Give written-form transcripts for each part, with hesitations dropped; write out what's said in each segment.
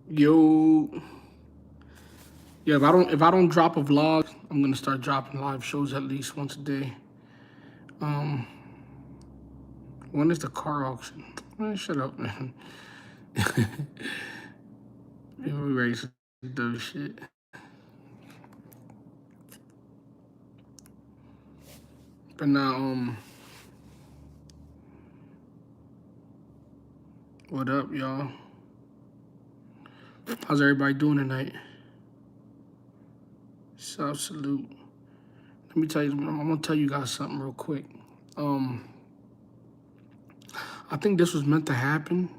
Yo, yeah. If I don't drop a vlog, I'm gonna start dropping live shows at least once a day. Um, when is the car auction? Man, shut up, man. We ready to do shit. But now, what up, y'all? How's everybody doing tonight? Self salute. Let me tell you, I'm gonna tell you guys something real quick. I think this was meant to happen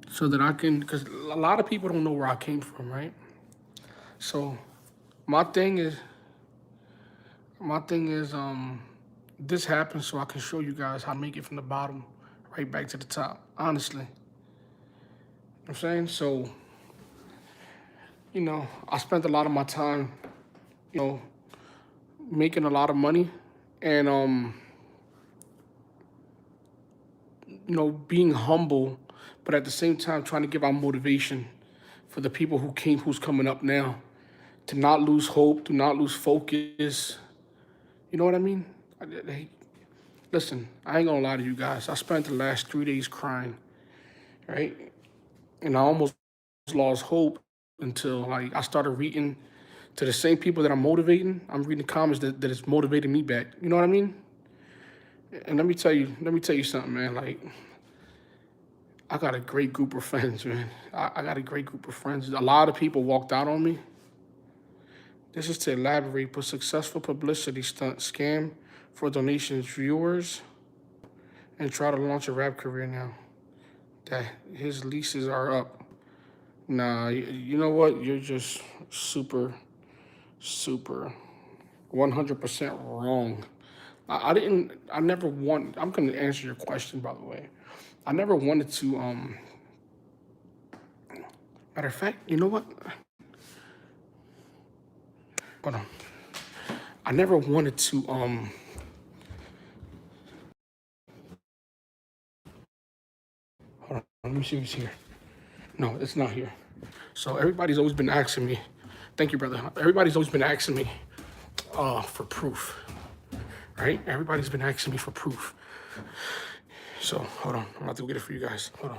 so that I can, because a lot of people don't know where I came from, right? So my thing is, this happened so I can show you guys how to make it from the bottom right back to the top. Honestly, you know what I'm saying. So, I spent a lot of my time, you know, making a lot of money, and being humble, but at the same time trying to give out motivation for the people who's coming up now, to not lose hope, to not lose focus. You know what I mean? Listen, I ain't gonna lie to you guys. I spent the last 3 days crying, right? And I almost lost hope until like I started reading to the same people that I'm motivating. I'm reading comments that is motivating me back. You know what I mean? And let me tell you something, man. Like, I got a great group of friends, man. I got a great group of friends. A lot of people walked out on me. This is to elaborate, but successful publicity stunt scam for donations viewers and try to launch a rap career now that his leases are up. Nah, you know what? You're just super, super, 100% wrong. I never want, I'm going to answer your question, by the way. I never wanted to, matter of fact, you know what? Hold on. I never wanted to, hold on, let me see if it's here. No, it's not here. So everybody's always been asking me, thank you, brother. Everybody's always been asking me for proof, right? Everybody's been asking me for proof. So hold on, I'm about to get it for you guys. Hold on.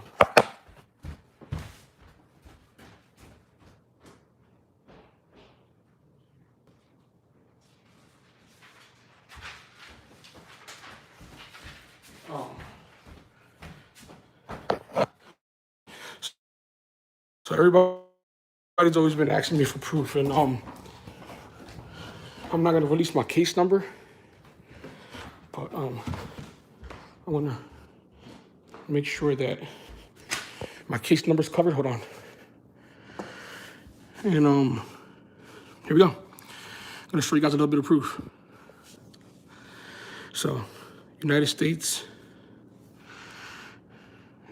So everybody's always been asking me for proof, and I'm not gonna release my case number, but I wanna make sure that my case number's covered. Hold on. And here we go. I'm gonna show you guys a little bit of proof. So, United States,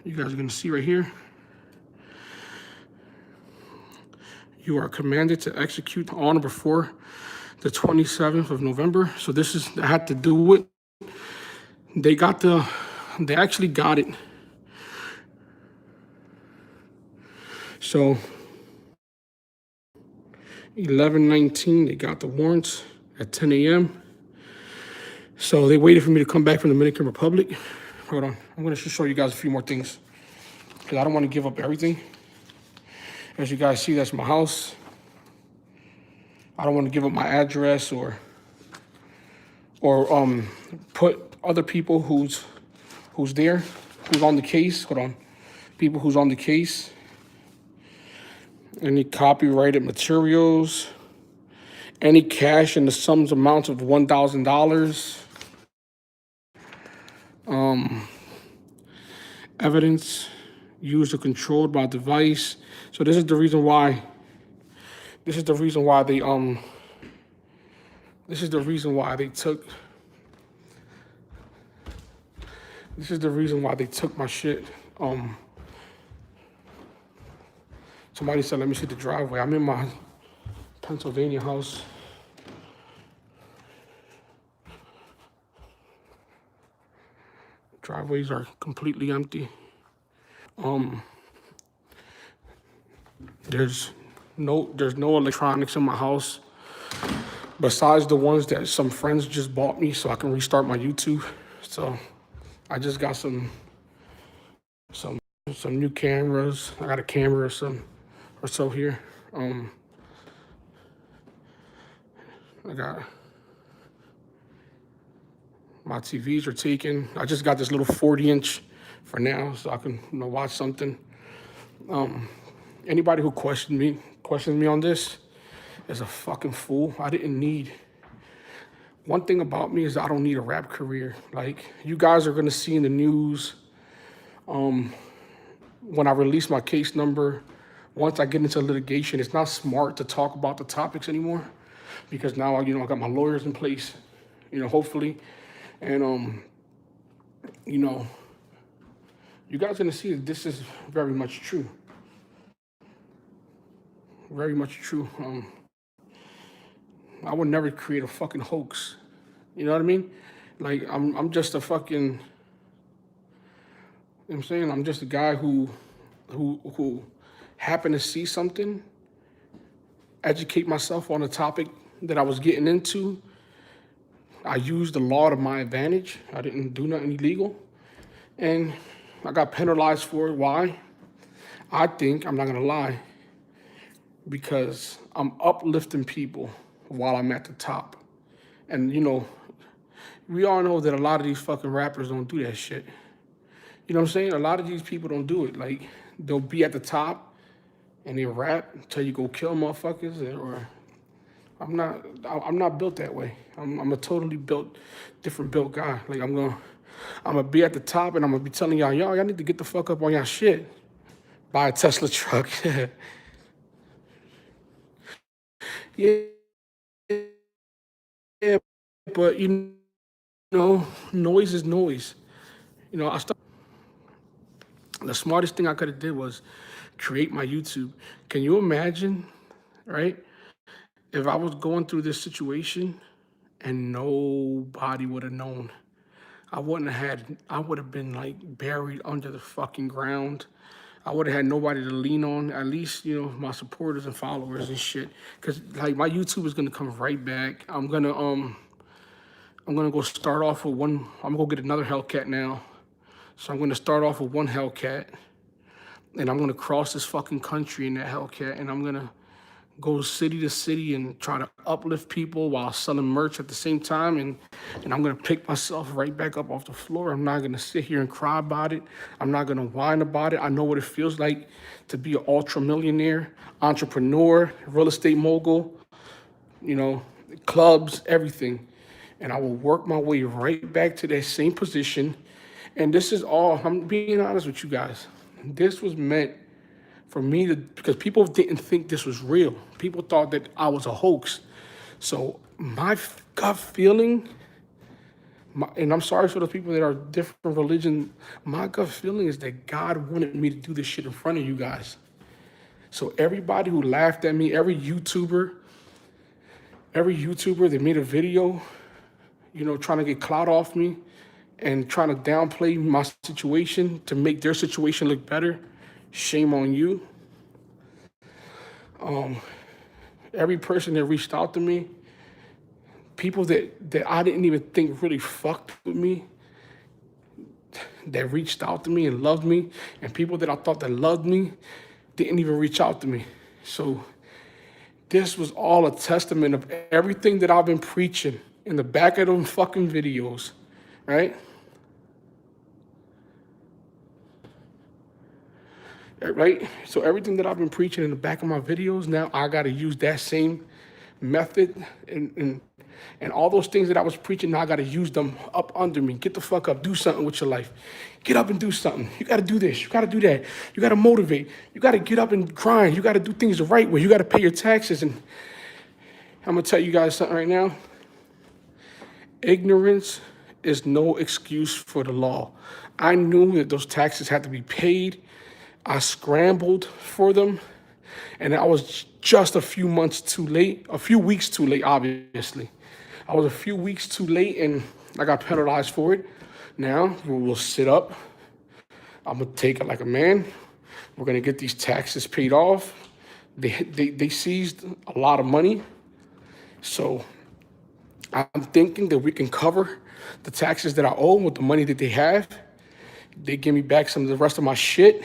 you guys are gonna see right here. You are commanded to execute on or before the 27th of November. So this had to do with, they actually got it. So 11/19, they got the warrants at 10 a.m. So they waited for me to come back from the Dominican Republic. Hold on, I'm gonna just show you guys a few more things because I don't want to give up everything. As you guys see, that's my house. I don't want to give up my address or put other people who's there, who's on the case. Hold on, people who's on the case. Any copyrighted materials, any cash in the sums amounts of $1,000. Evidence used or controlled by device. So this is the reason why. This is the reason why they This is the reason why they took. This is the reason why they took my shit. Somebody said, "Let me see the driveway." I'm in my Pennsylvania house. Driveways are completely empty. There's no electronics in my house besides the ones that some friends just bought me so I can restart my YouTube. So I just got some new cameras. I got a camera or so here. I got my TVs are taken. I just got this little 40-inch for now, so I can watch something. Anybody who questions me on this is a fucking fool. I didn't need. One thing about me is I don't need a rap career. Like, you guys are gonna see in the news when I release my case number. Once I get into litigation, it's not smart to talk about the topics anymore because now I got my lawyers in place, hopefully, and you guys are gonna see that this is very much true. Very much true. I would never create a fucking hoax. You know what I mean? Like, I'm just a fucking, you know what I'm saying? I'm just a guy who happened to see something, educate myself on a topic that I was getting into. I used the law to my advantage. I didn't do nothing illegal. And I got penalized for it. Why? I think, I'm not gonna lie, because I'm uplifting people while I'm at the top. And we all know that a lot of these fucking rappers don't do that shit. You know what I'm saying? A lot of these people don't do it. Like, they'll be at the top and they rap until you go kill motherfuckers. Or I'm not built that way. I'm a totally different built guy. Like, I'm gonna be at the top and I'm gonna be telling y'all need to get the fuck up on y'all shit. Buy a Tesla truck. Yeah, but noise is noise. The smartest thing I could have did was create my YouTube. Can you imagine, right? If I was going through this situation and nobody would have known, I would have been like buried under the fucking ground. I would have had nobody to lean on, at least, my supporters and followers and shit. Cause like my YouTube is gonna come right back. I'm gonna go start off with one. I'm gonna go get another HELLCAT now. So I'm gonna start off with one HELLCAT, and I'm gonna cross this fucking country in that HELLCAT, and I'm gonna go city to city and try to uplift people while selling merch at the same time, and I'm gonna pick myself right back up off the floor. I'm not gonna sit here and cry about it. I'm not gonna whine about it. I know what it feels like to be an ultra millionaire, entrepreneur, real estate mogul, clubs, everything. And I will work my way right back to that same position. And this is all, I'm being honest with you guys. This was meant for me because people didn't think this was real. People thought that I was a hoax. So my gut feeling, and I'm sorry for the people that are different religion, my gut feeling is that God wanted me to do this shit in front of you guys. So everybody who laughed at me, every YouTuber that made a video, trying to get clout off me and trying to downplay my situation to make their situation look better, shame on you. Every person that reached out to me, people that I didn't even think really fucked with me, that reached out to me and loved me, and people that I thought that loved me didn't even reach out to me. So this was all a testament of everything that I've been preaching in the back of them fucking videos, right? Right? So everything that I've been preaching in the back of my videos, now I got to use that same method and all those things that I was preaching, now I got to use them up under me. Get the fuck up. Do something with your life. Get up and do something. You got to do this. You got to do that. You got to motivate. You got to get up and grind. You got to do things the right way. You got to pay your taxes. And I'm going to tell you guys something right now. Ignorance is no excuse for the law. I knew that those taxes had to be paid. I scrambled for them, and I was just a few weeks too late, obviously. I was a few weeks too late, and I got penalized for it. Now, we'll sit up. I'm going to take it like a man. We're going to get these taxes paid off. They seized a lot of money. So I'm thinking that we can cover the taxes that I owe with the money that they have. They give me back some of the rest of my shit,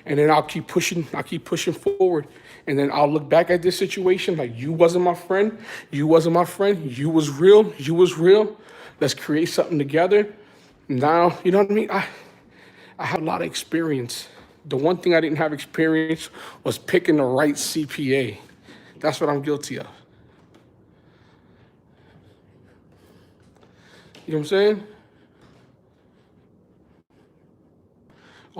and then I'll keep pushing forward. And then I'll look back at this situation like, you wasn't my friend, you wasn't my friend, you was real, you was real. Let's create something together. Now, you know what I mean? I have a lot of experience. The one thing I didn't have experience was picking the right CPA. That's what I'm guilty of. You know what I'm saying?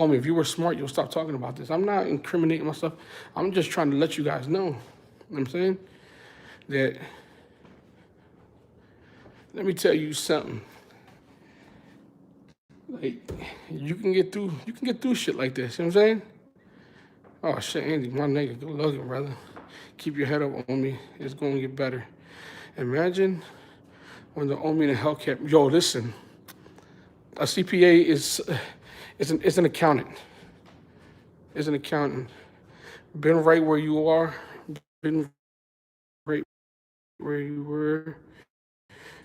If you were smart, you'll stop talking about this. I'm not incriminating myself. I'm just trying to let you guys know. You know what I'm saying? That, let me tell you something. Like, you can get through shit like this. You know what I'm saying? Oh shit, Andy, my nigga, good looking, brother. Keep your head up on me. It's going to get better. Imagine when the OMI and the HELLCAT. Yo, listen. A CPA is an accountant. Is an accountant. Been right where you are. Been right where you were.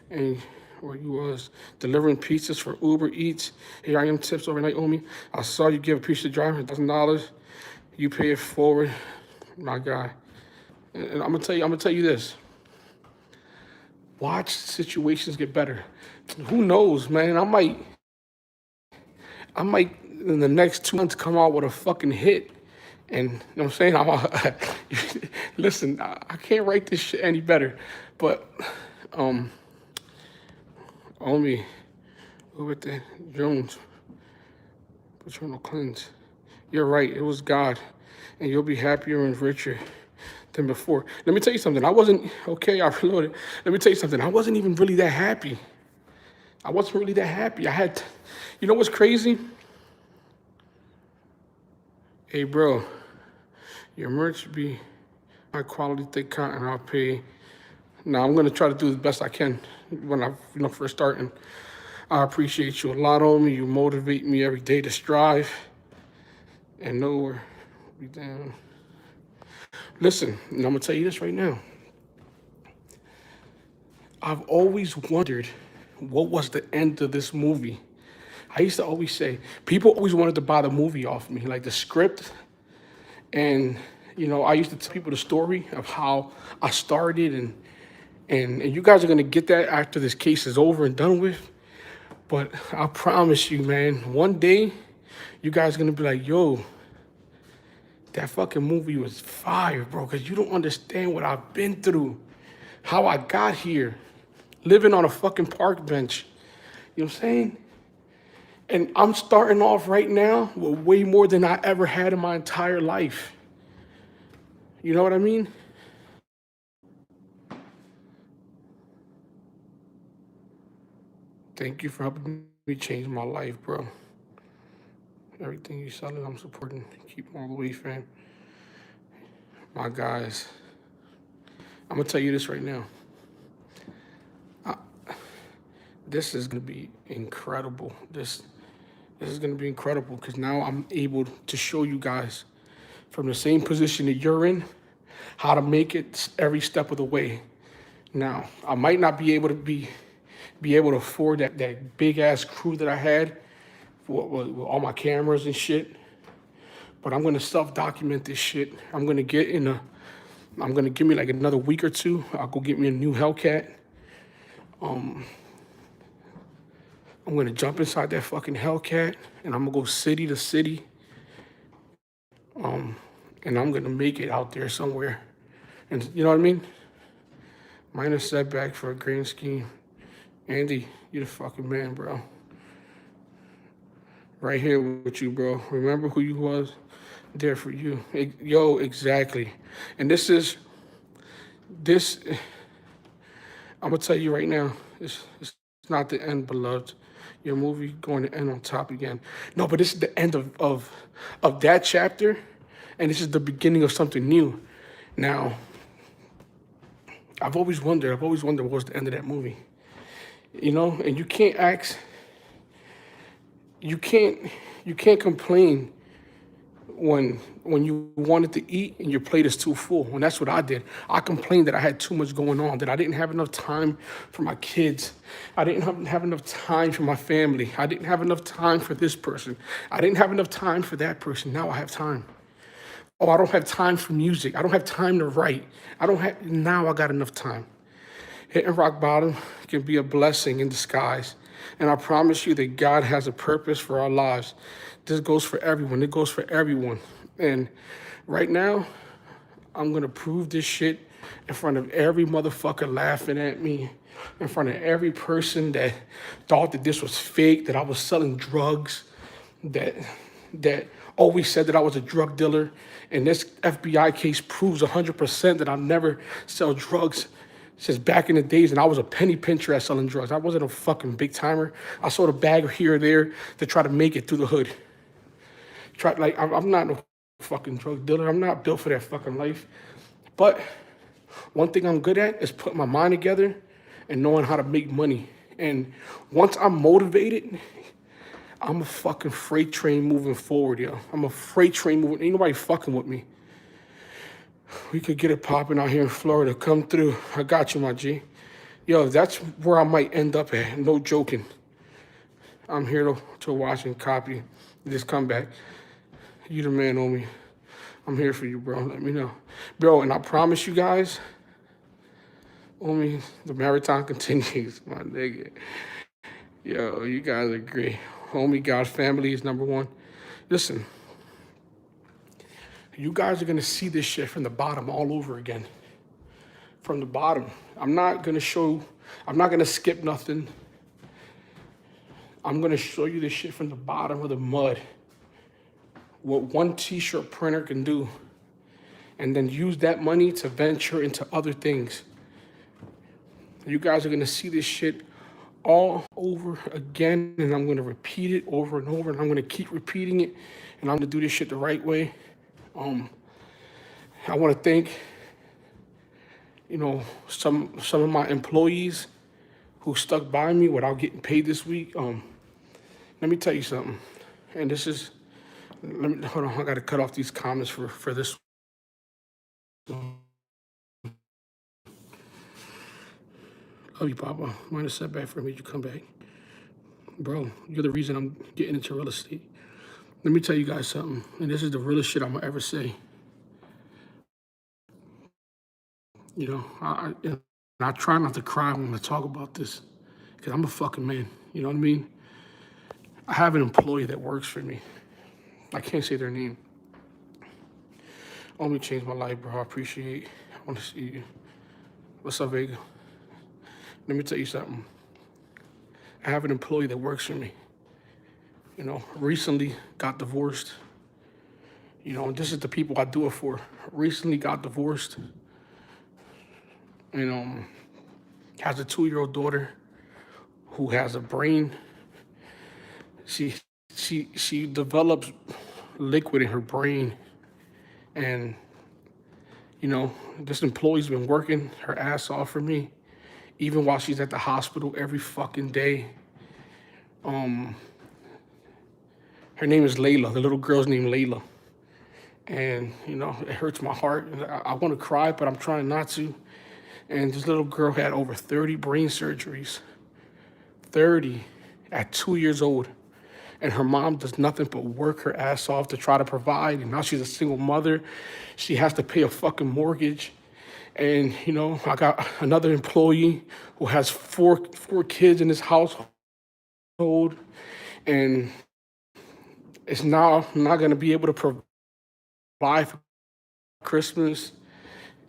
And where you was delivering pizzas for Uber Eats. Here I am, tips overnight, OMI. I saw you give a piece to driver $1,000. You pay it forward, my guy. And I'm gonna tell you this. Watch situations get better. Who knows, man? I might in the next 2 months come out with a fucking hit. And you know what I'm saying? Listen, I can't write this shit any better. But OMI, with the Jones, paternal cleanse. You're right, it was God. And you'll be happier and richer than before. Let me tell you something. I reloaded. Let me tell you something. I wasn't even really that happy. I had, you know what's crazy? Hey, bro, your merch be high quality, thick cotton. I'll pay. Now, I'm going to try to do the best I can when I first starting. I appreciate you a lot, OMI. You motivate me every day to strive and know where we down. Listen, and I'm going to tell you this right now. I've always wondered what was the end of this movie. I used to always say, people always wanted to buy the movie off me, like the script. And, I used to tell people the story of how I started, and you guys are going to get that after this case is over and done with. But I promise you, man, one day you guys are going to be like, yo, that fucking movie was fire, bro, because you don't understand what I've been through, how I got here, living on a fucking park bench. You know what I'm saying? And I'm starting off right now with way more than I ever had in my entire life. You know what I mean? Thank you for helping me change my life, bro. Everything you selling, I'm supporting. Keep all the way, fam. My guys, I'm gonna tell you this right now. This is gonna be incredible. This is gonna be incredible because now I'm able to show you guys from the same position that you're in how to make it every step of the way. Now, I might not be able to afford that big ass crew that I had with all my cameras and shit. But I'm gonna self-document this shit. I'm gonna give me like another week or two. I'll go get me a new HELLCAT. I'm gonna jump inside that fucking HELLCAT and I'm gonna go city to city. And I'm gonna make it out there somewhere. And you know what I mean? Minor setback for a grand scheme. Andy, you're the fucking man, bro. Right here with you, bro. Remember who you was? There for you. Yo, exactly. And this, I'm gonna tell you right now, it's not the end, beloved. Your movie going to end on top again. No, but this is the end of that chapter, and this is the beginning of something new. Now, I've always wondered what was the end of that movie. And you can't complain when you wanted to eat and your plate is too full. And that's what I did. I complained that I had too much going on, that I didn't have enough time for my kids. I didn't have enough time for my family. I didn't have enough time for this person. I didn't have enough time for that person. Now I have time. Oh, I don't have time for music. I don't have time to write. Now I got enough time. Hitting rock bottom can be a blessing in disguise. And I promise you that God has a purpose for our lives. This goes for everyone. It goes for everyone. And right now, I'm going to prove this shit in front of every motherfucker laughing at me, in front of every person that thought that this was fake, that I was selling drugs, that always said that I was a drug dealer. And this FBI case proves 100% that I never sell drugs since back in the days, and I was a penny pincher at selling drugs. I wasn't a fucking big timer. I sold a bag here or there to try to make it through the hood. I'm not no fucking drug dealer. I'm not built for that fucking life. But one thing I'm good at is putting my mind together and knowing how to make money. And once I'm motivated, I'm a fucking freight train moving forward, yo. I'm a freight train moving. Ain't nobody fucking with me. We could get it popping out here in Florida. Come through. I got you, my G. Yo, that's where I might end up at. No joking. I'm here to watch and copy this comeback. You the man, OMI. I'm here for you, bro. Let me know. Bro, and I promise you guys, OMI, the marathon continues, my nigga. Yo, you guys agree. OMI, God, family is number one. Listen. You guys are going to see this shit from the bottom all over again. From the bottom. I'm not going to skip nothing. I'm going to show you this shit from the bottom of the mud. What one t-shirt printer can do. And then use that money to venture into other things. You guys are going to see this shit all over again. And I'm going to repeat it over and over. And I'm going to keep repeating it. And I'm going to do this shit the right way. I want to thank, some of my employees who stuck by me without getting paid this week. Let me tell you something, and this is, hold on, I got to cut off these comments for this. Love you, Papa. Mind a setback for me to come back. Bro, you're the reason I'm getting into real estate. Let me tell you guys something, and this is the realest shit I'm gonna ever say. I try not to cry when I talk about this, because I'm a fucking man, you know what I mean? I have an employee that works for me. I can't say their name. OMI changed my life, bro. I appreciate it. I want to see you. What's up, Vega? Let me tell you something. I have an employee that works for me. Recently got divorced. This is the people I do it for. Recently got divorced. Has a 2-year-old daughter who has a brain. She develops liquid in her brain. And, this employee's been working her ass off for me, even while she's at the hospital every fucking day. Her name is Layla. The little girl's name Layla. And, it hurts my heart. I want to cry, but I'm trying not to. And this little girl had over 30 brain surgeries. 30 at 2 years old. And her mom does nothing but work her ass off to try to provide. And now she's a single mother. She has to pay a fucking mortgage. And, I got another employee who has four kids in his household. And it's now not going to be able to provide for Christmas.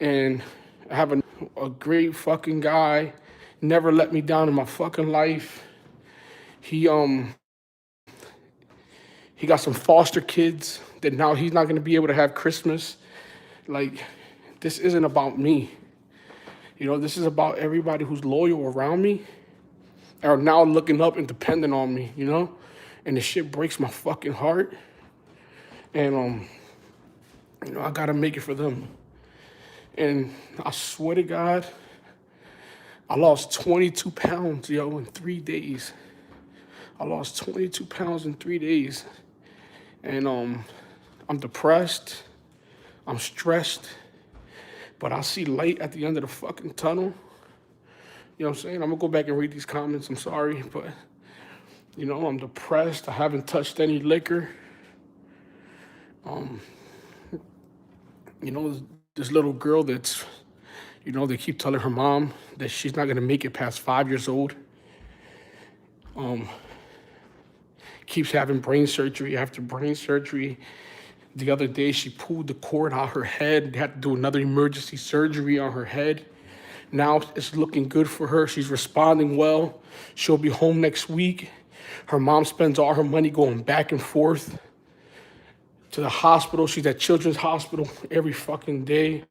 And I have a great fucking guy, never let me down in my fucking life. He got some foster kids that now he's not going to be able to have Christmas. Like, this isn't about me. This is about everybody who's loyal around me are now looking up and depending on me, And the shit breaks my fucking heart. And, I got to make it for them. And I swear to God, I lost 22 pounds, in 3 days. I lost 22 pounds in 3 days. And I'm depressed. I'm stressed. But I see light at the end of the fucking tunnel. You know what I'm saying? I'm gonna go back and read these comments. I'm sorry, but you know, I'm depressed. I haven't touched any liquor. You know, this little girl that's, you know, they keep telling her mom that she's not gonna make it past 5 years old. Keeps having brain surgery after brain surgery. The other day, she pulled the cord out her head. They had to do another emergency surgery on her head. Now it's looking good for her. She's responding well. She'll be home next week. Her mom spends all her money going back and forth to the hospital. She's at Children's Hospital every fucking day.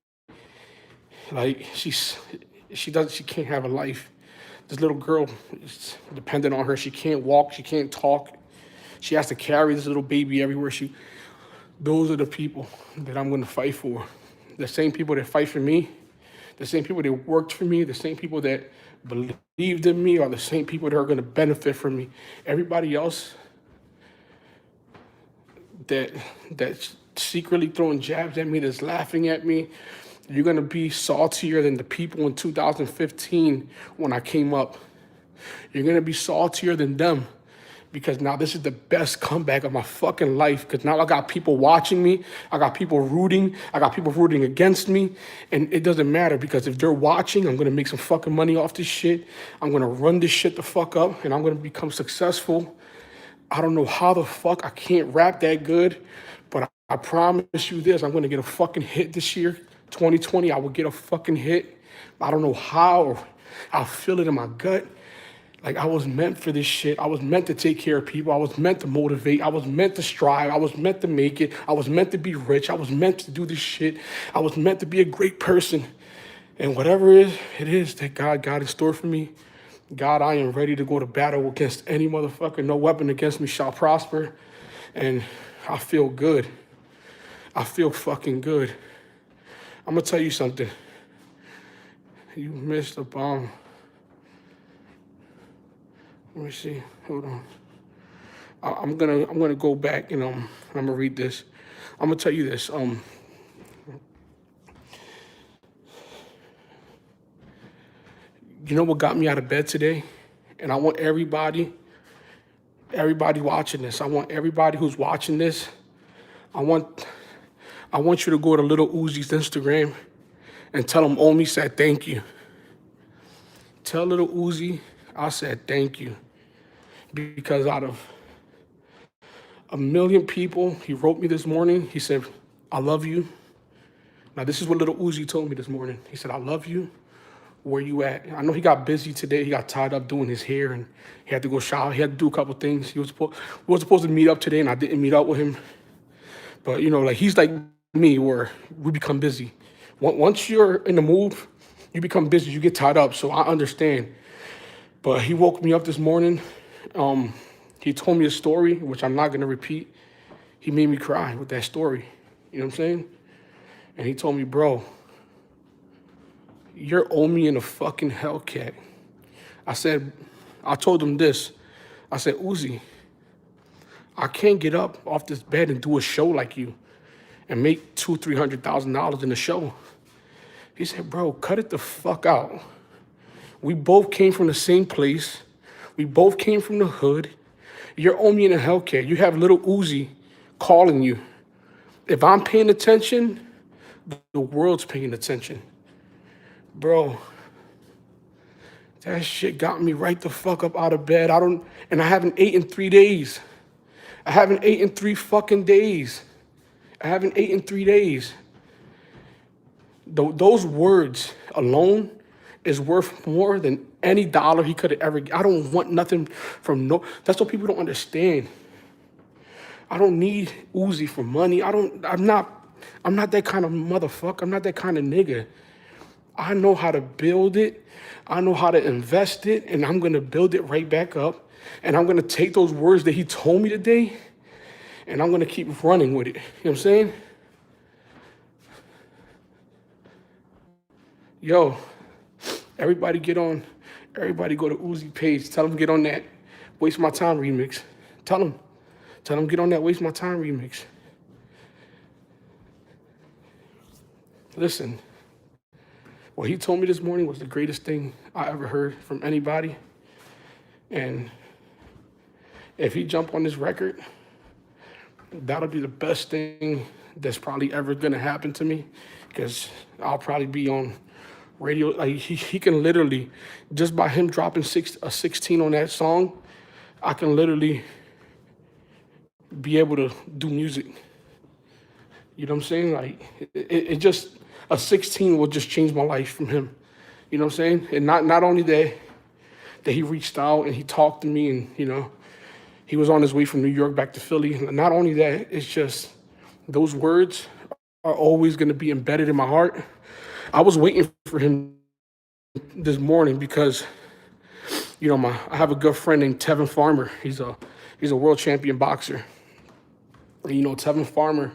Like, she can't have a life. This little girl is dependent on her. She can't walk, she can't talk. She has to carry this little baby everywhere. Those are the people that I'm gonna fight for. The same people that fight for me, the same people that worked for me, the same people that believed in me are the same people that are gonna benefit from me. Everybody else that's secretly throwing jabs at me, that's laughing at me, you're gonna be saltier than the people in 2015 when I came up. You're gonna be saltier than them, because now this is the best comeback of my fucking life, because now I got people watching me, I got people rooting against me, and it doesn't matter, because if they're watching, I'm gonna make some fucking money off this shit. I'm gonna run this shit the fuck up, and I'm gonna become successful. I don't know how the fuck I can't rap that good, but I promise you this, I'm gonna get a fucking hit this year. 2020, I will get a fucking hit. I don't know how, I'll feel it in my gut. Like, I was meant for this shit. I was meant to take care of people. I was meant to motivate. I was meant to strive. I was meant to make it. I was meant to be rich. I was meant to do this shit. I was meant to be a great person. And whatever it is that God got in store for me, God, I am ready to go to battle against any motherfucker. No weapon against me shall prosper. And I feel good. I feel fucking good. I'm gonna tell you something. You missed a bomb. Let me see. Hold on. I'm gonna go back and I'm gonna read this. I'm gonna tell you this. You know what got me out of bed today? And I want everybody watching this. I want everybody who's watching this. I want you to go to Little Uzi's Instagram and tell him OMI said thank you. Tell Little Uzi I said thank you. Because out of 1 million people, he wrote me this morning. He said, I love you. Now, this is what Little Uzi told me this morning. He said, I love you. Where you at? I know he got busy today. He got tied up doing his hair, and he had to go shower. He had to do a couple things. We were supposed to meet up today, and I didn't meet up with him. But, you know, like, he's like me, where we become busy. Once you're in the move, you become busy. You get tied up, so I understand. But he woke me up this morning. He told me a story, which I'm not going to repeat. He made me cry with that story. You know what I'm saying? And he told me, bro, you're OMI in a fucking HELLCAT. I told him this. I said, Uzi, I can't get up off this bed and do a show like you and make $200,000-$300,000 in a show. He said, bro, cut it the fuck out. We both came from the same place. We both came from the hood. You're OMI in a HELLCAT. You have Little Uzi calling you. If I'm paying attention, the world's paying attention. Bro, that shit got me right the fuck up out of bed. And I haven't ate in 3 days. I haven't ate in 3 fucking days. I haven't ate in 3 days. Those words alone is worth more than any dollar he could have ever. I don't want nothing from that's what people don't understand. I don't need Uzi for money. I'm not that kind of motherfucker. I'm not that kind of nigga. I know how to build it. I know how to invest it, and I'm gonna build it right back up. And I'm gonna take those words that he told me today, and I'm gonna keep running with it. You know what I'm saying? Yo, everybody get on. Everybody go to Uzi page. Tell him get on that Waste My Time remix. Tell him get on that Waste My Time remix. Listen, what he told me this morning was the greatest thing I ever heard from anybody. And if he jump on this record, that'll be the best thing that's probably ever gonna happen to me, because I'll probably be on radio. Like he can literally, just by him dropping a 16 on that song, I can literally be able to do music. You know what I'm saying? Like it just, a 16 will just change my life from him. You know what I'm saying? And not only that he reached out and he talked to me, and he was on his way from New York back to Philly. Not only that, it's just those words are always going to be embedded in my heart. I was waiting for him this morning because I have a good friend named Tevin Farmer. He's a world champion boxer. And, Tevin Farmer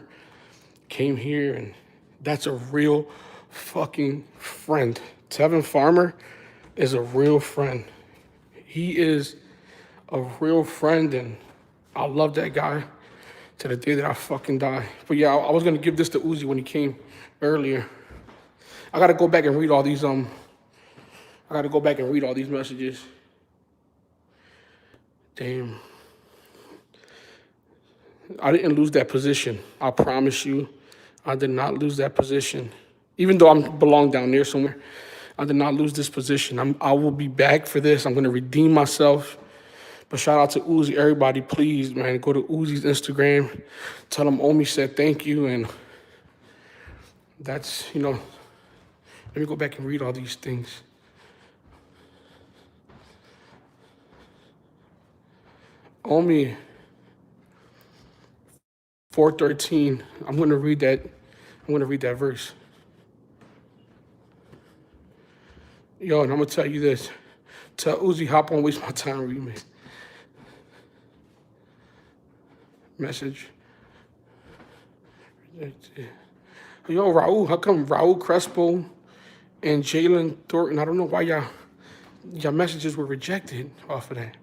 came here, and that's a real fucking friend. Tevin Farmer is a real friend. He is a real friend, and I love that guy to the day that I fucking die. But yeah, I was gonna give this to Uzi when he came earlier. I gotta go back and read all these messages. Damn. I didn't lose that position. I promise you, I did not lose that position. Even though I belong down there somewhere, I did not lose this position. I will be back for this. I'm gonna redeem myself. But shout out to Uzi. Everybody, please, man, go to Uzi's Instagram. Tell him OMI said thank you. And that's, let me go back and read all these things. OMI 4:13. I'm gonna read that verse. Yo, and I'm gonna tell you this. Tell Uzi, hop on, waste my time, read me. Message. Yo, Raul, how come Raul Crespo and Jalen Thornton, I don't know why y'all messages were rejected off of that.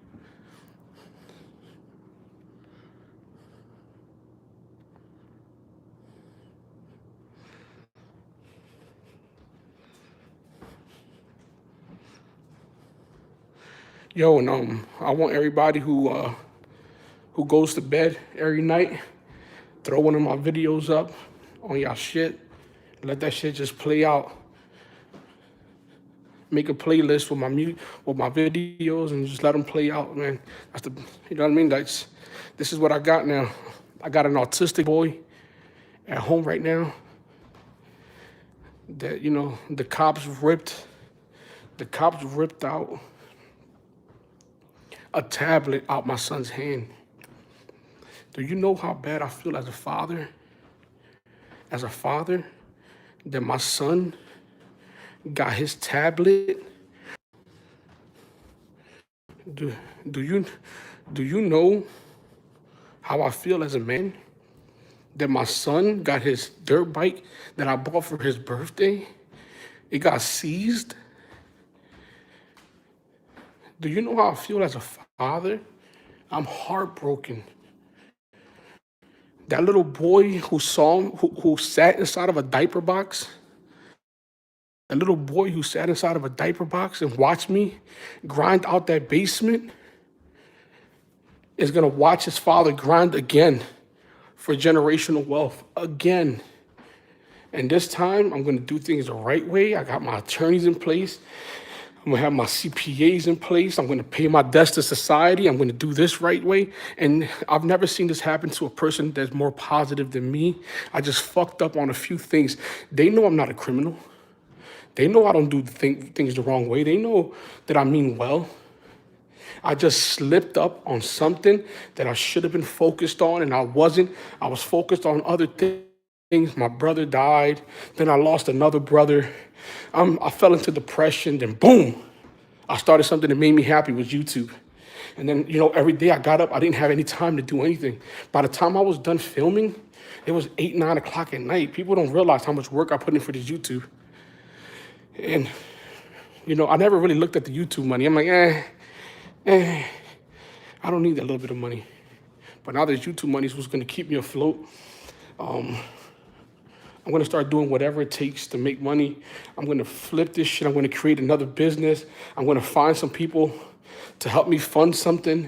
Yo, and I want everybody who goes to bed every night, throw one of my videos up on y'all shit. Let that shit just play out. Make a playlist with my videos, and just let them play out, man. That's you know what I mean? This is what I got now. I got an autistic boy at home right now that, the cops ripped out a tablet out my son's hand. Do you know how bad I feel as a father? As a father, that my son got his tablet. Do you know how I feel as a man? That my son got his dirt bike that I bought for his birthday. It got seized. Do you know how I feel as a father? I'm heartbroken. That little boy who sat inside of a diaper box, and watched me grind out that basement is gonna watch his father grind again for generational wealth again. And this time, I'm gonna do things the right way. I got my attorneys in place. I'm gonna have my CPAs in place. I'm gonna pay my debts to society. I'm gonna do this right way. And I've never seen this happen to a person that's more positive than me. I just fucked up on a few things. They know I'm not a criminal. They know I don't do things the wrong way. They know that I mean well. I just slipped up on something that I should have been focused on, and I wasn't. I was focused on other things. My brother died. Then I lost another brother. I fell into depression. Then boom, I started something that made me happy, was YouTube. And then, every day I got up, I didn't have any time to do anything. By the time I was done filming, it was 8, 9 o'clock at night. People don't realize how much work I put in for this YouTube. And, I never really looked at the YouTube money. I'm like, I don't need that little bit of money. But now this YouTube money is what's going to keep me afloat. I'm going to start doing whatever it takes to make money. I'm going to flip this shit. I'm going to create another business. I'm going to find some people to help me fund something,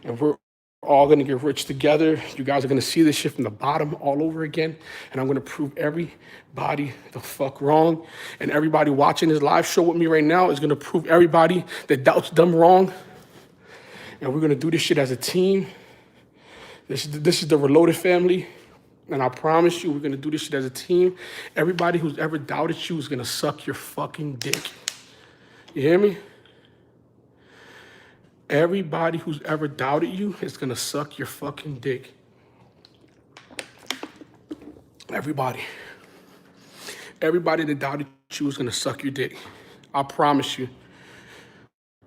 and we're all going to get rich together. You guys are going to see this shit from the bottom all over again, and I'm going to prove everybody the fuck wrong. And everybody watching this live show with me right now is going to prove everybody that doubts them wrong. And we're going to do this shit as a team. This is the Reloaded family. And I promise you, we're going to do this shit as a team. Everybody who's ever doubted you is going to suck your fucking dick. You hear me? Everybody who's ever doubted you is going to suck your fucking dick. Everybody. Everybody that doubted you is going to suck your dick. I promise you.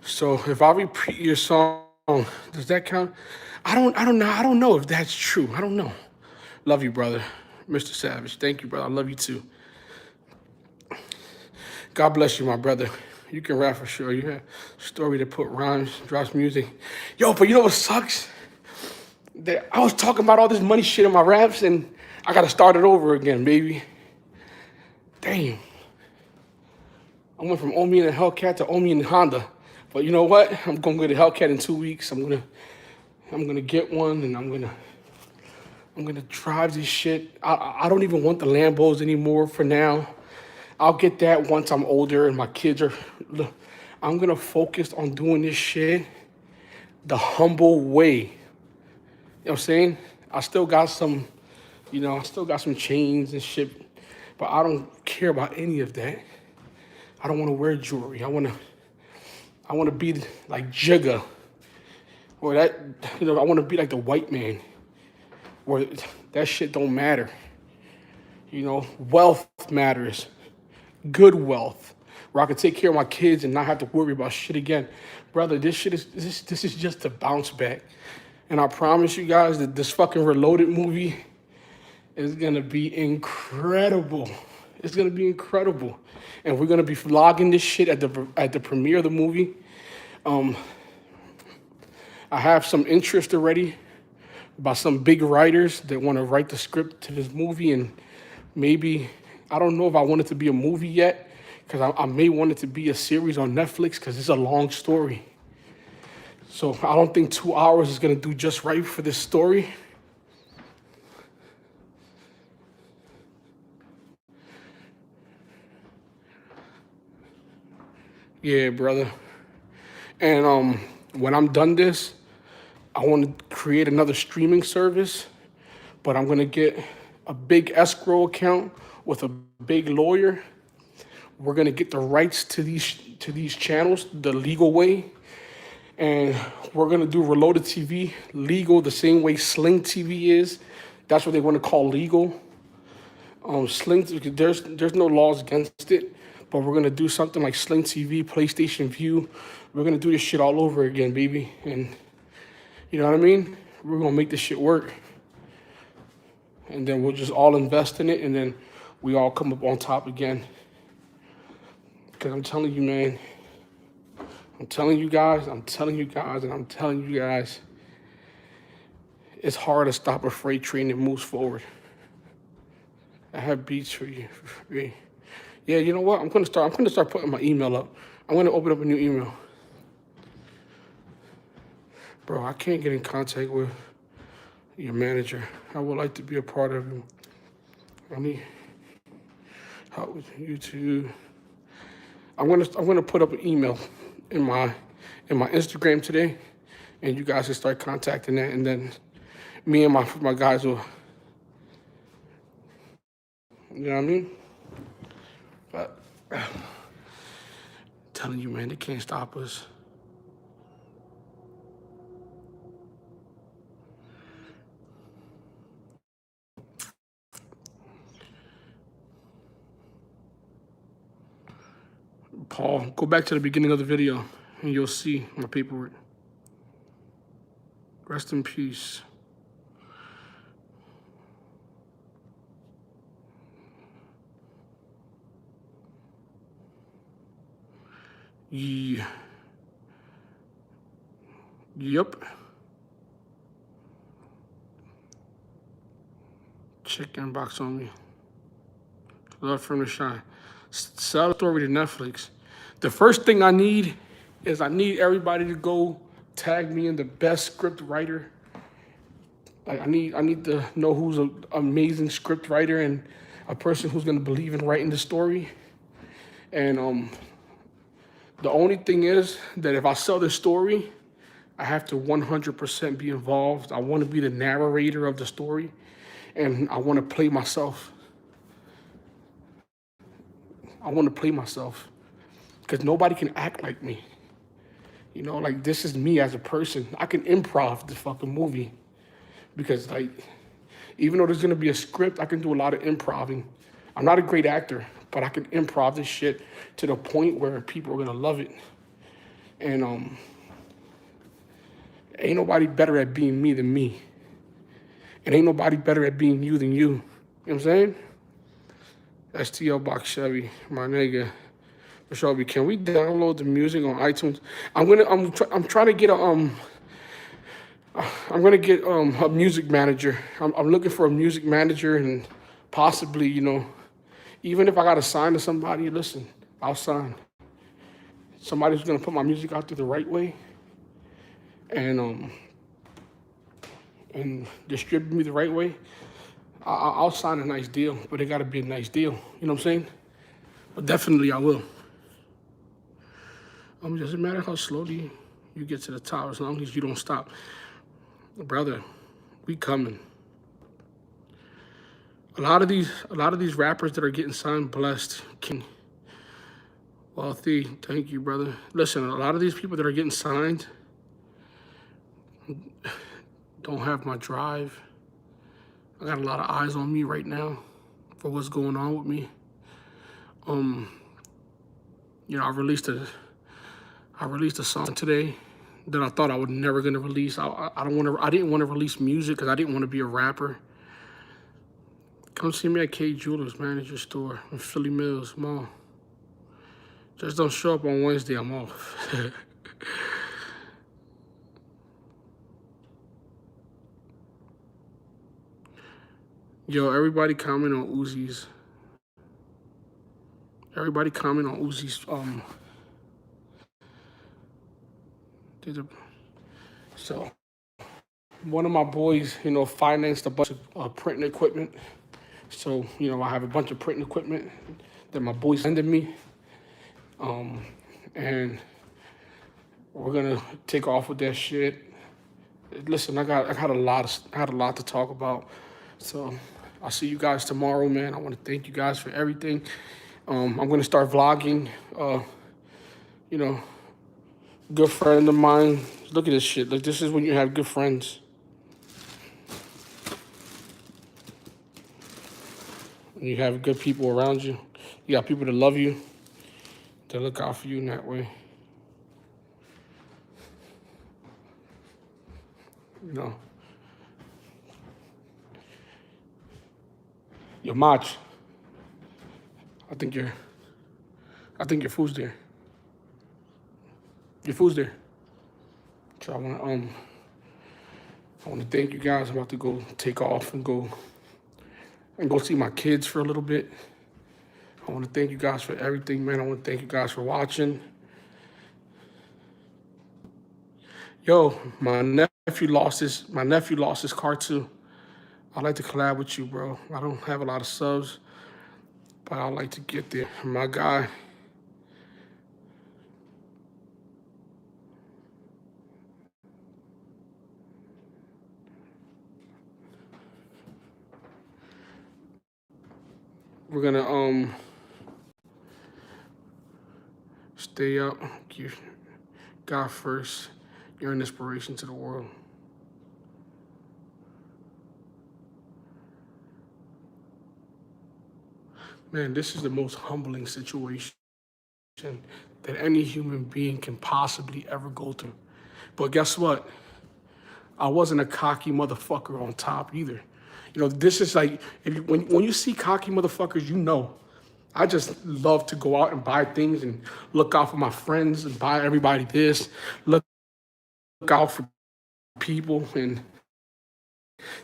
So if I repeat your song, does that count? I don't know if that's true. I don't know. Love you, brother. Mr. Savage. Thank you, brother. I love you too. God bless you, my brother. You can rap for sure. You have a story to put rhymes, drops music. Yo, but you know what sucks? That I was talking about all this money shit in my raps, and I got to start it over again, baby. Damn. I went from OMI and HELLCAT to OMI and Honda. But you know what? I'm going to get a HELLCAT in 2 weeks. I'm gonna get one, and I'm gonna drive this shit. I don't even want the Lambos anymore for now. I'll get that once I'm older and my kids are. I'm gonna focus on doing this shit the humble way. You know what I'm saying? I still got some, I still got some chains and shit, but I don't care about any of that. I don't want to wear jewelry. I want to be like Jigga, or that, I want to be like the white man, where that shit don't matter. Wealth matters. Good wealth, where I can take care of my kids and not have to worry about shit again. Brother, this is just a bounce back. And I promise you guys that this fucking Reloaded movie is gonna be incredible. It's gonna be incredible. And we're gonna be vlogging this shit at the premiere of the movie. I have some interest already by some big writers that want to write the script to this movie, and maybe, I don't know if I want it to be a movie yet, because I may want it to be a series on Netflix, because it's a long story. So I don't think 2 hours is going to do just right for this story. Yeah, brother. And when I'm done this, I want to create another streaming service, but I'm going to get a big escrow account with a big lawyer. We're going to get the rights to these channels the legal way. And we're going to do Reloaded TV legal the same way Sling TV is. That's what they want to call legal. Sling, there's no laws against it, but we're going to do something like Sling TV, PlayStation View. We're going to do this shit all over again, baby. And you know what I mean? We're going to make this shit work. And then we'll just all invest in it, and then we all come up on top again. Because I'm telling you, man, I'm telling you guys, it's hard to stop a freight train that moves forward. I have beats for you. Yeah, you know what? I'm gonna start putting my email up. I'm gonna open up a new email. Bro, I can't get in contact with your manager. I would like to be a part of him. I need help with YouTube. I'm gonna put up an email in my Instagram today, and you guys can start contacting that, and then me and my guys will, you know what I mean? But I'm telling you, man, they can't stop us. Paul, go back to the beginning of the video, and you'll see my paperwork. Rest in peace. Yeah. Yep. Check inbox on me. Love from the shine. Sell the story to Netflix. The first thing I need is I need everybody to go tag me in the best script writer. Like I need to know who's an amazing script writer and a person who's gonna believe in writing the story. And the only thing is that if I sell this story, I have to 100% be involved. I want to be the narrator of the story, and I want to play myself. I want to play myself because nobody can act like me. You know, like this is me as a person. I can improv the fucking movie because, like, even though there's gonna be a script, I can do a lot of improving. I'm not a great actor, but I can improv this shit to the point where people are gonna love it. And ain't nobody better at being me than me. And ain't nobody better at being you than you. You know what I'm saying? STL Box Chevy, my nigga. Shelby, can we download the music on iTunes? I'm trying to get a music manager. I'm looking for a music manager and possibly, you know, even if I gotta sign to somebody, listen, I'll sign. Somebody who's gonna put my music out there the right way and distribute me the right way. I'll sign a nice deal, but it gotta be a nice deal. You know what I'm saying? But definitely I will. It doesn't matter how slowly you get to the top as long as you don't stop. Brother, we coming. A lot of these rappers that are getting signed, blessed, king, wealthy, thank you, brother. Listen, a lot of these people that are getting signed don't have my drive. I got a lot of eyes on me right now for what's going on with me. You know, I released a song today that I thought I was never gonna release. I didn't want to release music because I didn't want to be a rapper. Come see me at K Jewelers Manager Store in Philly Mills Mall. Just don't show up on Wednesday, I'm off. Yo, everybody comment on Uzi's. Everybody comment on Uzi's so one of my boys, you know, financed a bunch of printing equipment. So, you know, I have a bunch of printing equipment that my boys sended me. And we're gonna take off with that shit. Listen, I had a lot to talk about. So I'll see you guys tomorrow, man. I want to thank you guys for everything. I'm gonna start vlogging. You know, good friend of mine. Look at this shit. Like, this is when you have good friends. When you have good people around you. You got people that love you, that look out for you in that way. You know. Yo, Mach. I think your food's there. Your food's there. So I wanna thank you guys. I'm about to go take off and go see my kids for a little bit. I want to thank you guys for everything, man. I want to thank you guys for watching. Yo, my nephew lost his car too. I'd like to collab with you, bro. I don't have a lot of subs, but I'd like to get there. My guy. We're gonna stay up. Give God first. You're an inspiration to the world. Man, this is the most humbling situation that any human being can possibly ever go through. But guess what? I wasn't a cocky motherfucker on top either. You know, this is like, when you see cocky motherfuckers, you know. I just love to go out and buy things and look out for my friends and buy everybody this, look out for people, and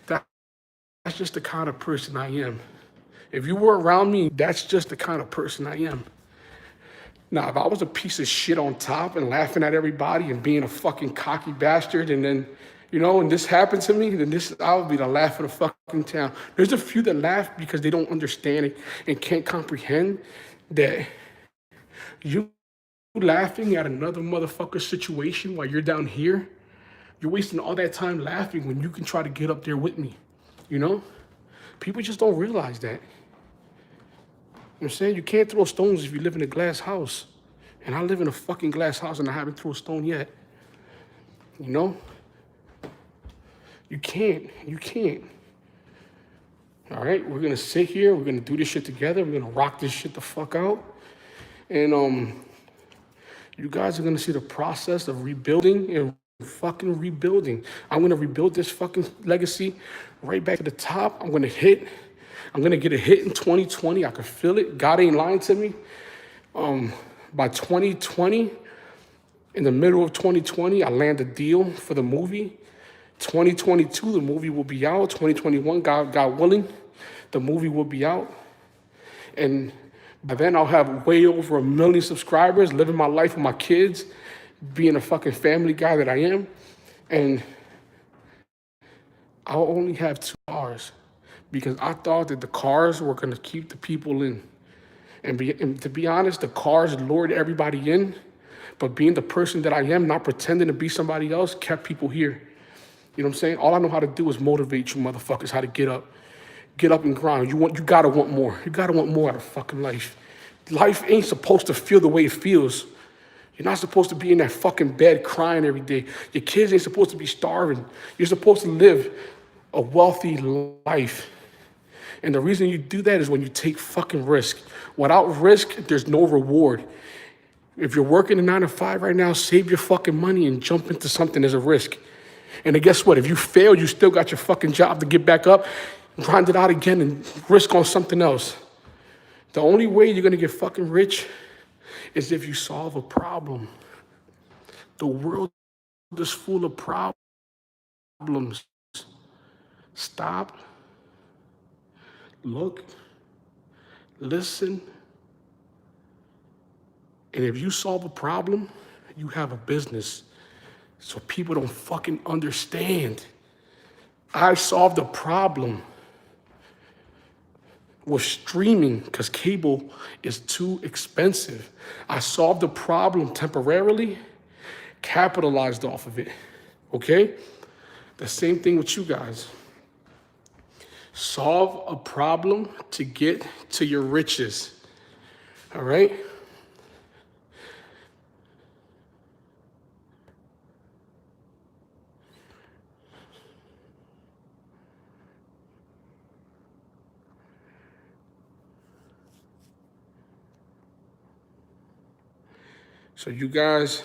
that's just the kind of person I am. If you were around me, that's just the kind of person I am. Now, if I was a piece of shit on top and laughing at everybody and being a fucking cocky bastard, and then, and this happened to me, then I would be the laugh of the fucking town. There's a few that laugh because they don't understand it and can't comprehend that you laughing at another motherfucker's situation while you're down here, you're wasting all that time laughing when you can try to get up there with me, People just don't realize that. I'm saying? You can't throw stones if you live in a glass house. And I live in a fucking glass house and I haven't thrown a stone yet. You can't. All right, we're gonna sit here, we're gonna do this shit together, we're gonna rock this shit the fuck out. And you guys are gonna see the process of rebuilding and fucking rebuilding. I'm gonna rebuild this fucking legacy right back to the top. I'm gonna get a hit in 2020. I can feel it. God ain't lying to me. By 2020, in the middle of 2020, I land a deal for the movie. 2022, the movie will be out. 2021, God willing, the movie will be out. And by then, I'll have way over 1 million subscribers, living my life with my kids, being a fucking family guy that I am. And I'll only have 2 cars because I thought that the cars were going to keep the people in. And to be honest, the cars lured everybody in, but being the person that I am, not pretending to be somebody else, kept people here. You know what I'm saying? All I know how to do is motivate you motherfuckers how to get up and grind. You gotta want more. You gotta want more out of fucking life. Life ain't supposed to feel the way it feels. You're not supposed to be in that fucking bed crying every day. Your kids ain't supposed to be starving. You're supposed to live a wealthy life. And the reason you do that is when you take fucking risk. Without risk, there's no reward. If you're working a 9 to 5 right now, save your fucking money and jump into something as a risk. And then guess what? If you fail, you still got your fucking job to get back up, grind it out again, and risk on something else. The only way you're gonna get fucking rich is if you solve a problem. The world is full of problems. Stop, look, listen, and if you solve a problem, you have a business. So people don't fucking understand. I solved a problem with streaming because cable is too expensive. I solved a problem temporarily, capitalized off of it, okay? The same thing with you guys. Solve a problem to get to your riches, all right? So you guys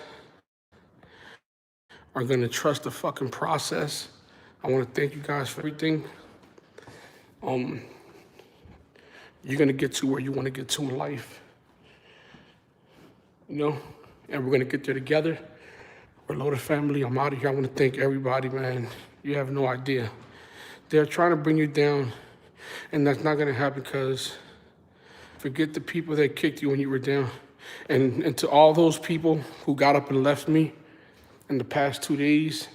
are gonna trust the fucking process. I wanna thank you guys for everything. You're gonna get to where you wanna get to in life, and we're gonna get there together. Reloaded family, I'm out of here. I wanna thank everybody, man. You have no idea. They're trying to bring you down, and that's not gonna happen because forget the people that kicked you when you were down. And to all those people who got up and left me in the past 2 days,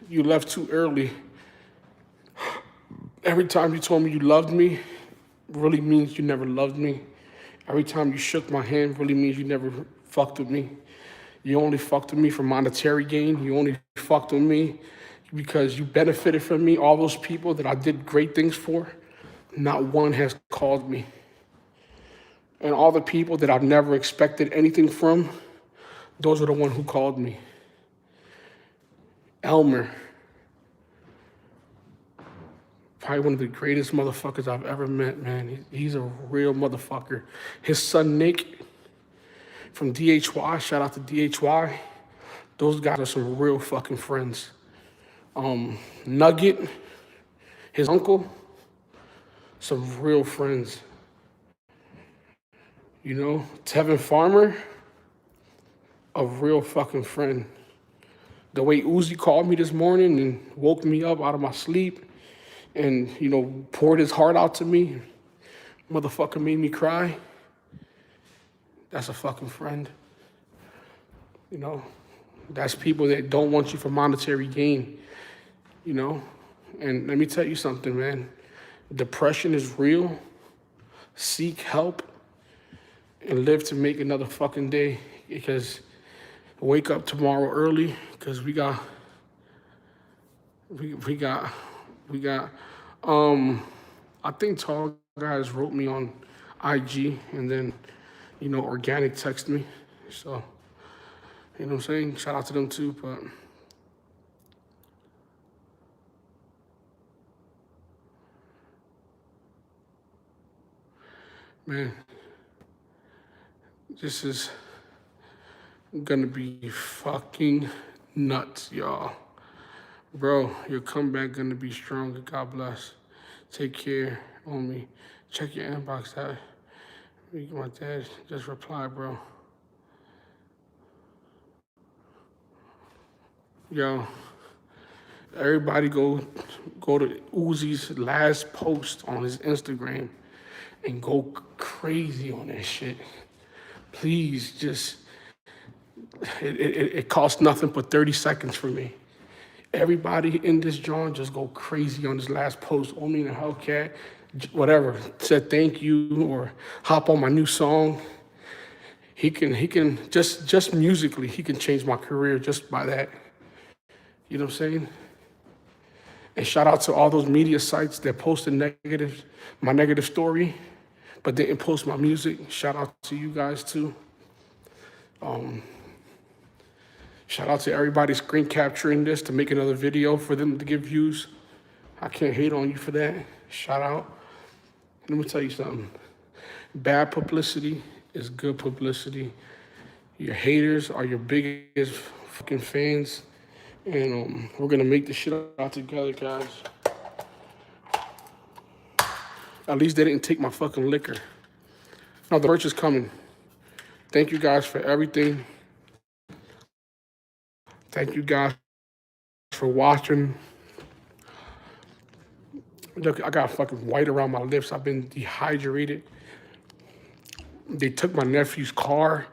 you left too early. Every time you told me you loved me, really means you never loved me. Every time you shook my hand really means you never fucked with me. You only fucked with me for monetary gain. You only fucked with me because you benefited from me. All those people that I did great things for, not one has called me. And all the people that I've never expected anything from, those are the ones who called me. Elmer, probably one of the greatest motherfuckers I've ever met, man. He's a real motherfucker. His son, Nick, from DHY, shout out to DHY. Those guys are some real fucking friends. Nugget, his uncle, some real friends. Tevin Farmer, a real fucking friend. The way Uzi called me this morning and woke me up out of my sleep and, you know, poured his heart out to me, motherfucker made me cry. That's a fucking friend. You know, that's people that don't want you for monetary gain, you know? And let me tell you something, man. Depression is real. Seek help and live to make another fucking day, because wake up tomorrow early, because we got I think Tall Guys wrote me on IG and then, you know, organic text me. So, you know what I'm saying? Shout out to them too, but man, this is gonna be fucking nuts, y'all. Bro, your comeback gonna be stronger. God bless. Take care, OMI. Check your inbox, Dad. My dad just replied, bro. Yo, everybody go to Uzi's last post on his Instagram and go crazy on that shit. Please, just, it costs nothing but 30 seconds for me. Everybody in this joint just go crazy on this last post. OMI and HELLCAT, whatever, said thank you or hop on my new song. He can just musically, he can change my career just by that. You know what I'm saying? And shout out to all those media sites that posted my negative story, but didn't post my music. Shout out to you guys too. Shout out to everybody screen capturing this to make another video for them to get views. I can't hate on you for that. Shout out. Let me tell you something. Bad publicity is good publicity. Your haters are your biggest fucking fans. And we're gonna make this shit out together, guys. At least they didn't take my fucking liquor. Now the merch is coming. Thank you guys for everything. Thank you guys for watching. Look, I got fucking white around my lips. I've been dehydrated. They took my nephew's car.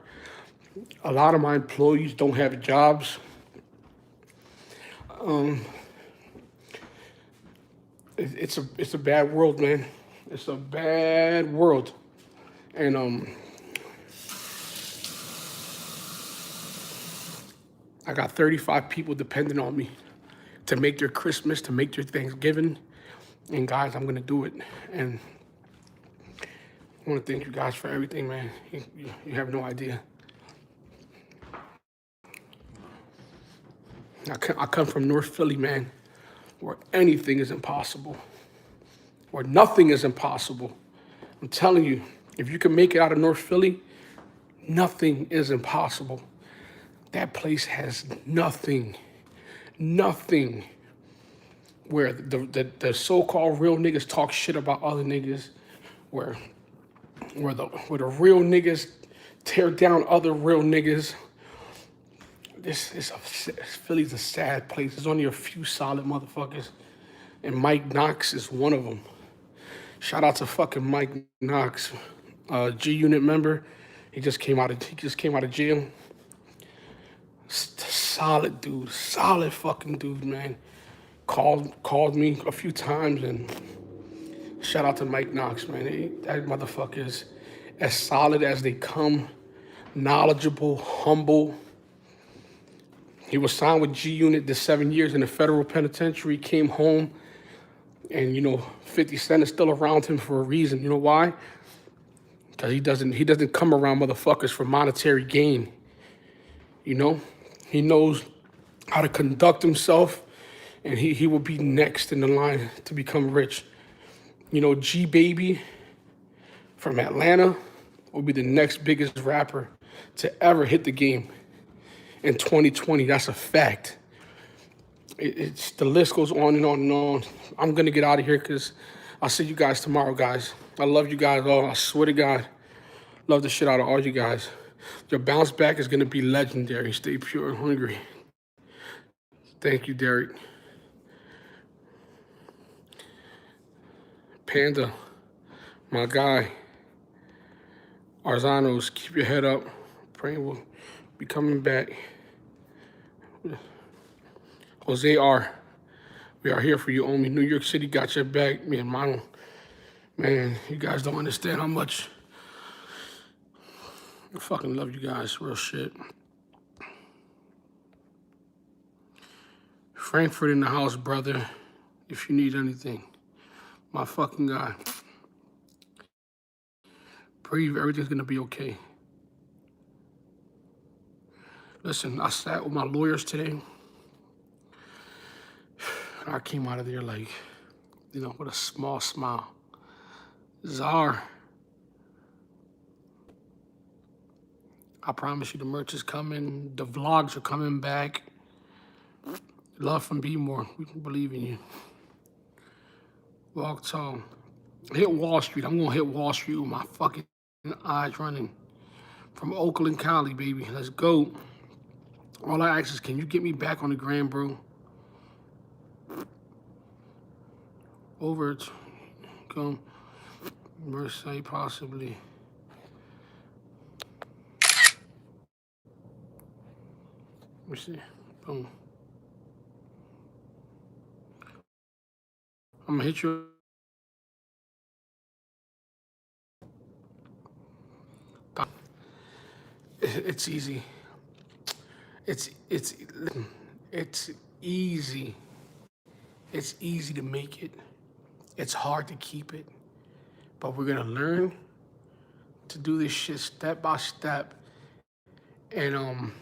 A lot of my employees don't have jobs. It's a bad world, man. It's a bad world. And I got 35 people depending on me to make their Christmas, to make their Thanksgiving. And guys, I'm gonna do it. And I wanna thank you guys for everything, man. You have no idea. I come from North Philly, man, where anything is impossible, where nothing is impossible. I'm telling you, if you can make it out of North Philly, nothing is impossible. That place has nothing where the so-called real niggas talk shit about other niggas, where the real niggas tear down other real niggas. Philly's a sad place. There's only a few solid motherfuckers, and Mike Knox is one of them. Shout out to fucking Mike Knox, G-Unit member. He just came out of jail. Solid dude, solid fucking dude, man. Called me a few times, and shout out to Mike Knox, man. That motherfucker is as solid as they come, knowledgeable, humble. He was signed with G-Unit, did 7 years in the federal penitentiary, came home, and, you know, 50 Cent is still around him for a reason. You know why? Because he doesn't come around motherfuckers for monetary gain. You know? He knows how to conduct himself, and he will be next in the line to become rich. You know, G-Baby from Atlanta will be the next biggest rapper to ever hit the game in 2020. That's a fact. The list goes on and on and on. I'm gonna get out of here because I'll see you guys tomorrow, guys. I love you guys all. I swear to God, love the shit out of all you guys. Your bounce back is gonna be legendary. Stay pure and hungry. Thank you, Derek. Panda, my guy. Arzanos, keep your head up. Praying we'll be coming back. Jose R., we are here for you, OMI. New York City got your back. Me and Mano. Man, you guys don't understand how much I fucking love you guys. Real shit. Frankfurt in the house, brother. If you need anything. My fucking guy. Breathe, everything's gonna be okay. Listen, I sat with my lawyers today. And I came out of there like, you know, with a small smile. Czar, I promise you the merch is coming. The vlogs are coming back. Love from B-More. We can believe in you. Walk tall. Hit Wall Street. I'm gonna hit Wall Street with my fucking eyes running. From Oakland, Cali, baby. Let's go. All I ask is, can you get me back on the gram, bro? Over it. Come. Mercy, possibly. Let me see. Boom. I'm gonna hit you. It's easy. It's easy. It's easy to make it. It's hard to keep it. But we're gonna learn to do this shit step by step. And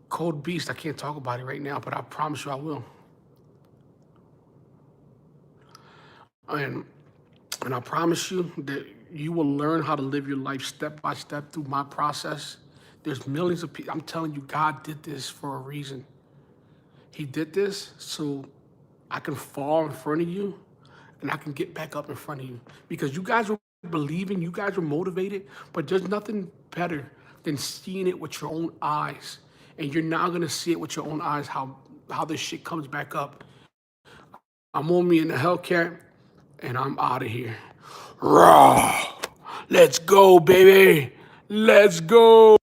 Code Beast, I can't talk about it right now, but I promise you I will. And I promise you that you will learn how to live your life step by step through my process. There's millions of people. I'm telling you, God did this for a reason. He did this so I can fall in front of you and I can get back up in front of you. Because you guys were believing, you guys were motivated, but there's nothing better than seeing it with your own eyes. And you're now gonna see it with your own eyes how this shit comes back up. I'm OMI in the HELLCAT, and I'm out of here. Raw. Let's go, baby. Let's go.